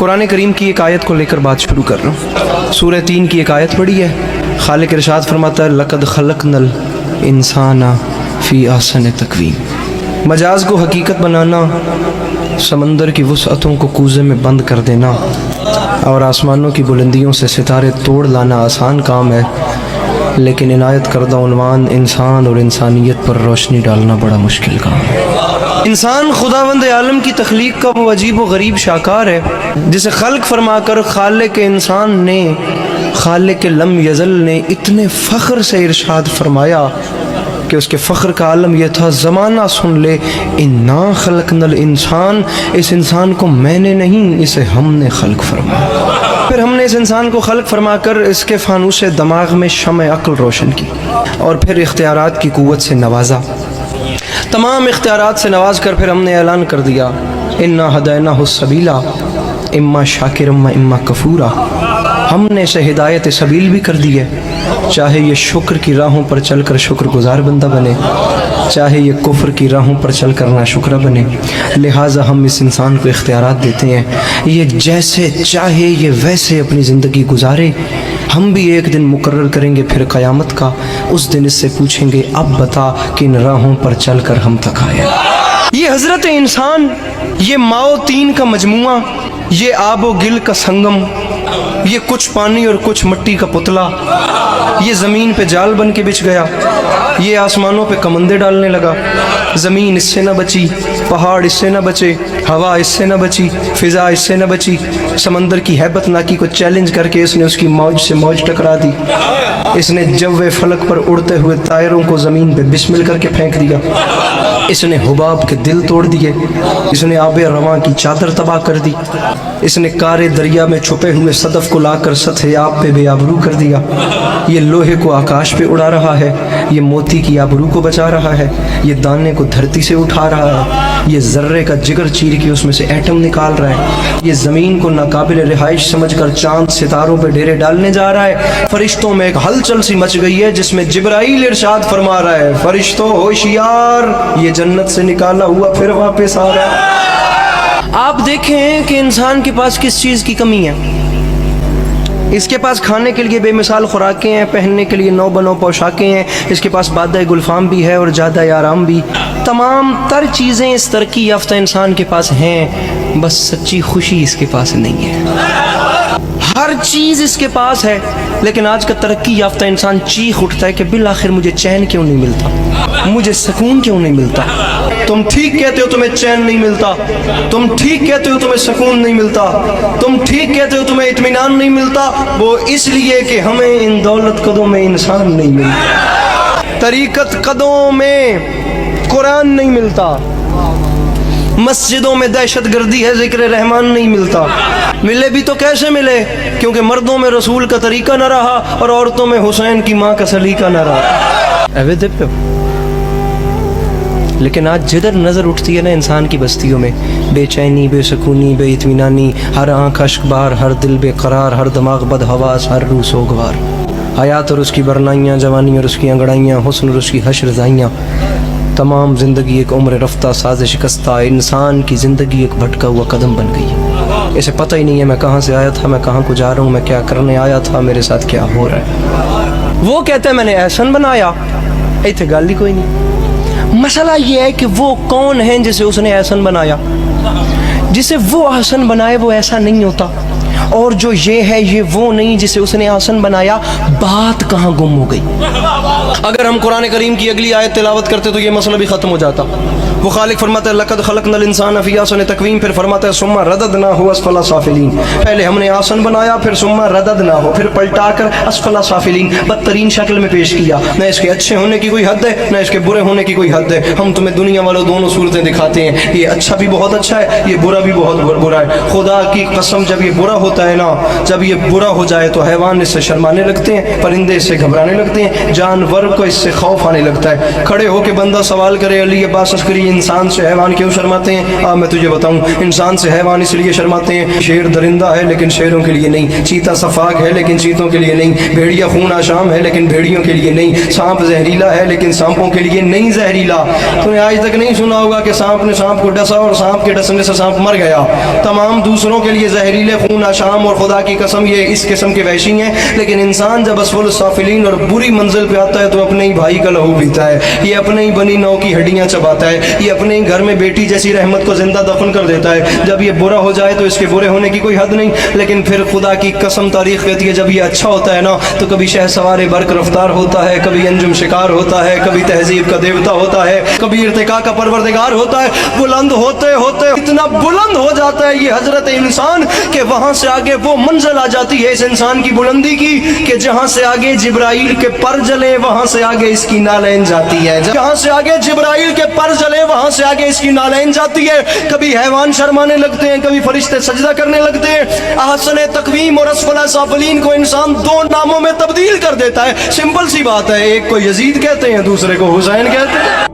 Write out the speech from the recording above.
قرآن کریم کی ایک آیت کو لے کر بات شروع کر رہا ہوں۔ سورہ 3 کی ایک آیت پڑھی ہے، خالق ارشاد فرماتا ہے لقد خلقنا الانسان فی احسن تقویم۔ مجاز کو حقیقت بنانا، سمندر کی وسعتوں کو کوزے میں بند کر دینا اور آسمانوں کی بلندیوں سے ستارے توڑ لانا آسان کام ہے، لیکن عنایت کردہ عنوان انسان اور انسانیت پر روشنی ڈالنا بڑا مشکل کام ہے۔ انسان خداوند عالم کی تخلیق کا وہ عجیب و غریب شاہکار ہے جسے خلق فرما کر خالق انسان نے، خالق لم یزل نے اتنے فخر سے ارشاد فرمایا کہ اس کے فخر کا عالم یہ تھا، زمانہ سن لے، انا خلقنا الانسان، اس انسان کو میں نے نہیں، اسے ہم نے خلق فرمایا۔ پھر ہم نے اس انسان کو خلق فرما کر اس کے فانوس دماغ میں شمع عقل روشن کی اور پھر اختیارات کی قوت سے نوازا۔ تمام اختیارات سے نواز کر پھر ہم نے اعلان کر دیا انا ہدیناہ السبیل اما شاکرا و اما کفورا، ہم نے اسے ہدایت سبیل بھی کر دی ہے، چاہے یہ شکر کی راہوں پر چل کر شکر گزار بندہ بنے، چاہے یہ کفر کی راہوں پر چل کر ناشکرہ بنے۔ لہٰذا ہم اس انسان کو اختیارات دیتے ہیں، یہ جیسے چاہے یہ ویسے اپنی زندگی گزارے۔ ہم بھی ایک دن مقرر کریں گے پھر قیامت کا، اس دن اس سے پوچھیں گے اب بتا کن راہوں پر چل کر ہم تک آئے۔ یہ حضرت انسان، یہ ماؤ تین کا مجموعہ، یہ آب و گل کا سنگم، یہ کچھ پانی اور کچھ مٹی کا پتلا، یہ زمین پہ جال بن کے بچھ گیا، یہ آسمانوں پہ کمندے ڈالنے لگا، زمین اس سے نہ بچی، پہاڑ اس سے نہ بچے، ہوا اس سے نہ بچی، فضا اس سے نہ بچی، سمندر کی ہیبت ناکی کو چیلنج کر کے اس نے اس کی موج سے موج ٹکرا دی، اس نے جو فلک پر اڑتے ہوئے طائروں کو زمین پہ بسمل کر کے پھینک دیا، اس نے حباب کے دل توڑ دیے، اس نے آب رواں کی چادر تباہ کر دی، اس نے کارے دریا میں چھپے ہوئے صدف کو لا کر سطح آب پہ بے آبرو کر دیا، یہ لوہے کو آکاش پہ اڑا رہا ہے، یہ موتی کی آبرو کو بچا رہا ہے، یہ دانے کو دھرتی سے اٹھا رہا ہے، یہ ذرے کا جگر چیر کے اس میں سے ایٹم نکال رہا ہے، یہ زمین کو ناقابل رہائش سمجھ کر چاند ستاروں پہ ڈیرے ڈالنے جا رہا ہے۔ فرشتوں میں ایک ہلچل سی مچ گئی ہے جس میں جبرائیل ارشاد فرما رہا ہے فرشتوں ہوشیار، یہ جنت سے نکالا ہوا پھر واپس آ رہا ہے۔ آپ دیکھیں کہ انسان کے پاس کس چیز کی کمی ہے۔ اس کے پاس کھانے کے لیے بے مثال خوراکیں ہیں، پہننے کے لیے نو بنو پوشاکیں ہیں، اس کے پاس بادہ گلفام بھی ہے اور جادہ آرام بھی، تمام تر چیزیں اس ترقی یافتہ انسان کے پاس ہیں، بس سچی خوشی اس کے پاس نہیں ہے۔ ہر چیز اس کے پاس ہے، لیکن آج کا ترقی یافتہ انسان چیخ اٹھتا ہے کہ بالآخر مجھے چین کیوں نہیں ملتا، مجھے سکون کیوں نہیں ملتا۔ تم ٹھیک کہتے ہو تمہیں چین نہیں ملتا، تم ٹھیک کہتے ہو تمہیں سکون نہیں ملتا، تم ٹھیک کہتے ہو تمہیں اطمینان نہیں ملتا، وہ اس لیے کہ ہمیں ان دولت قدوں میں انسان نہیں ملتا، طریقت قدوں میں قرآن نہیں ملتا، مسجدوں میں دہشت گردی ہے، ذکر رحمان نہیں ملتا۔ ملے بھی تو کیسے ملے؟ کیونکہ مردوں میں رسول کا طریقہ نہ رہا اور عورتوں میں حسین کی ماں کا سلیقہ نہ رہا۔ لیکن آج جدھر نظر اٹھتی ہے نا انسان کی بستیوں میں، بے چینی، بے سکونی، بے اطمینانی، ہر آنکھ اشک بار، ہر دل بے قرار، ہر دماغ بد حواس، ہر روح سوگوار، حیات اور اس کی برنائیاں، جوانی اور اس کی انگڑائیاں، حسن اور اس کی حشر زائیاں، تمام زندگی ایک عمر رفتہ ساز شکستہ، انسان کی زندگی ایک بھٹکا ہوا قدم بن گئی۔ اسے پتہ ہی نہیں ہے میں کہاں سے آیا تھا، میں کہاں کو جا رہا ہوں، میں کیا کرنے آیا تھا، میرے ساتھ کیا ہو رہا ہے۔ وہ کہتا ہے میں نے احسن بنایا، ایتھے گل ہی کوئی نہیں۔ مسئلہ یہ ہے کہ وہ کون ہیں جسے اس نے احسن بنایا؟ جسے وہ احسن بنائے وہ ایسا نہیں ہوتا، اور جو یہ ہے یہ وہ نہیں جسے اس نے احسن بنایا۔ بات کہاں گم ہو گئی؟ اگر ہم قرآن کریم کی اگلی آیت تلاوت کرتے تو یہ مسئلہ بھی ختم ہو جاتا۔ وہ خالق فرماتا ہے لقد خلقنا الانسان فی احسن تقویم، پھر فرماتا ہے ثم رددناہ اسفل سافلین، پہلے ہم نے احسن بنایا، پھر ثم رددناہ، پھر پلٹا کر اسفل سافلین، بدترین شکل میں پیش کیا۔ نہ اس کے اچھے ہونے کی کوئی حد ہے، نہ اس کے برے ہونے کی کوئی حد ہے۔ ہم تمہیں دنیا والوں دونوں صورتیں دکھاتے ہیں، یہ اچھا بھی بہت اچھا ہے، یہ برا بھی بہت برا ہے۔ خدا کی قسم جب یہ برا ہوتا ہے نا، جب یہ برا ہو جائے تو حیوان اس سے شرمانے لگتے ہیں، پرندے اس سے گھبرانے لگتے ہیں، جانور کو اس سے خوف آنے لگتا ہے۔ کھڑے ہو کے بندہ سوال کرے علی عباس عسکری انسان سے حیوان کیوں شرماتے ہیں؟ میں تجھے بتاؤں، انسان سے حیوان اس لیے شرماتے ہیں، شیر درندہ ہے لیکن شیروں کے لیے نہیں، چیتا صفاق ہے لیکن چیتوں کے لیے نہیں، بھیڑیا خون آشام ہے لیکن بھیڑیوں کے لیے نہیں، سانپ زہریلا ہے لیکن سانپوں کے لیے نہیں زہریلا۔ تو نے آج تک نہیں سنا ہوگا کہ سانپ نے سانپ کو ڈسا اور سانپ کے ڈسنے سے سانپ مر گیا۔ تمام دوسروں کے لیے زہریلے، خون آشام، اور خدا کی قسم یہ اس قسم کے وحشی ہیں، لیکن انسان جب اسفل السافلین اور بری منزل پہ آتا ہے تو اپنے ہی بھائی کا لہو پیتا ہے، یہ اپنے ہی بنی نو کی ہڈیاں چباتا ہے، یہ اپنے ہی گھر میں بیٹی جیسی رحمت کو زندہ دفن کر دیتا ہے۔ جب یہ برا ہو جائے تو اس کے برے ہونے کی کوئی حد نہیں، لیکن پھر خدا کی قسم تاریخ کہتی ہے جب یہ اچھا ہوتا ہے نا تو کبھی شہ سوار برق رفتار ہوتا ہے، کبھی انجم شکار ہوتا ہے، کبھی تہذیب کا دیوتا ہوتا ہے، کبھی ارتقاء کا پروردگار ہوتا ہے۔ بلند ہوتے ہوتے اتنا بلند ہو جاتا ہے یہ حضرت انسان کہ وہاں سے آگے وہ منزل آ جاتی ہے اس انسان کی بلندی کی کہ جہاں سے آگے جبرائیل کے پر جلے وہاں سے آگے اس کی نالین جاتی ہے، جہاں سے آگے جبرائیل کے پر جلے وہاں سے آگے اس کی نالین جاتی ہے۔ کبھی حیوان شرمانے لگتے ہیں، کبھی فرشتے سجدہ کرنے لگتے ہیں۔ احسن تقویم اور اسفل سافلین کو انسان دو ناموں میں تبدیل کر دیتا ہے، سمپل سی بات ہے، ایک کو یزید کہتے ہیں دوسرے کو حسین کہتے ہیں۔